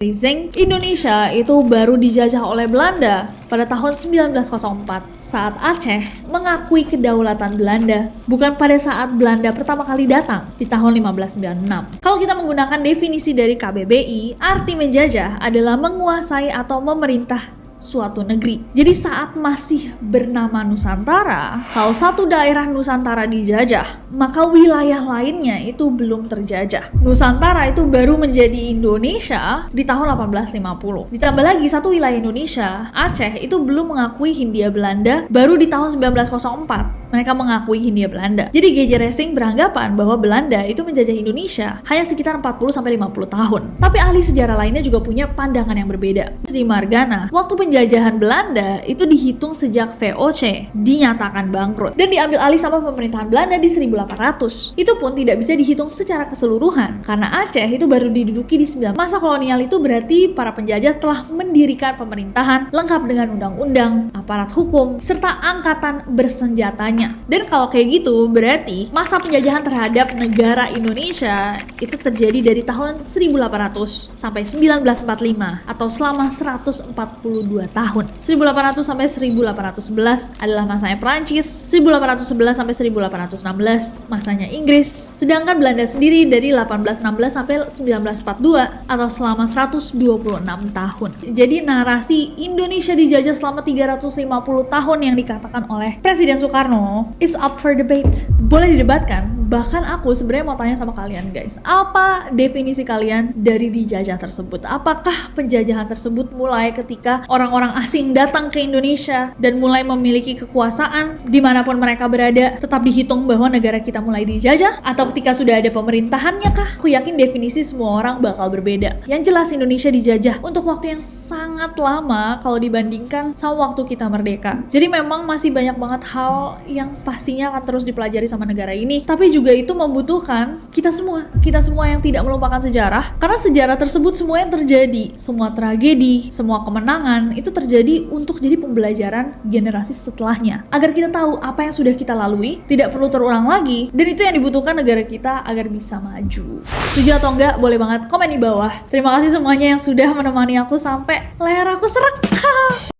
Zeng, Indonesia itu baru dijajah oleh Belanda pada tahun 1904 saat Aceh mengakui kedaulatan Belanda, bukan pada saat Belanda pertama kali datang di tahun 1596. Kalau kita menggunakan definisi dari KBBI, arti menjajah adalah menguasai atau memerintah suatu negeri. Jadi saat masih bernama Nusantara, kalau satu daerah Nusantara dijajah, maka wilayah lainnya itu belum terjajah. Nusantara itu baru menjadi Indonesia di tahun 1850. Ditambah lagi satu wilayah Indonesia, Aceh, itu belum mengakui Hindia Belanda baru di tahun 1904. Mereka mengakui Hindia Belanda. Jadi GJ Racing beranggapan bahwa Belanda itu menjajah Indonesia hanya sekitar 40-50 tahun. Tapi ahli sejarah lainnya juga punya pandangan yang berbeda. Sri Margana, waktu penjajahan Belanda itu dihitung sejak VOC dinyatakan bangkrut dan diambil alih sama pemerintahan Belanda di 1800. Itu pun tidak bisa dihitung secara keseluruhan karena Aceh itu baru diduduki di 9. Masa kolonial itu berarti para penjajah telah mendirikan pemerintahan lengkap dengan undang-undang, aparat hukum, serta angkatan bersenjatanya. Dan kalau kayak gitu berarti masa penjajahan terhadap negara Indonesia itu terjadi dari tahun 1800 sampai 1945 atau selama 142 tahun. 1800 sampai 1811 adalah masanya Perancis, 1811 sampai 1816 masanya Inggris, sedangkan Belanda sendiri dari 1816 sampai 1942 atau selama 126 tahun. Jadi narasi Indonesia dijajah selama 350 tahun yang dikatakan oleh Presiden Soekarno is up for debate. Boleh didebatkan. Bahkan aku sebenarnya mau tanya sama kalian guys, apa definisi kalian dari dijajah tersebut? Apakah penjajahan tersebut mulai ketika orang-orang asing datang ke Indonesia dan mulai memiliki kekuasaan dimanapun mereka berada, tetap dihitung bahwa negara kita mulai dijajah? Atau ketika sudah ada pemerintahannya kah? Aku yakin definisi semua orang bakal berbeda. Yang jelas Indonesia dijajah untuk waktu yang sangat lama kalau dibandingkan sama waktu kita merdeka. Jadi memang masih banyak banget hal yang pastinya akan terus dipelajari sama negara ini, tapi juga itu membutuhkan kita semua yang tidak melupakan sejarah, karena sejarah tersebut semua yang terjadi, semua tragedi, semua kemenangan itu terjadi untuk jadi pembelajaran generasi setelahnya, agar kita tahu apa yang sudah kita lalui tidak perlu terulang lagi, dan itu yang dibutuhkan negara kita agar bisa maju. Setuju atau enggak? Boleh banget komen di bawah. Terima kasih semuanya yang sudah menemani aku sampai leher aku serak.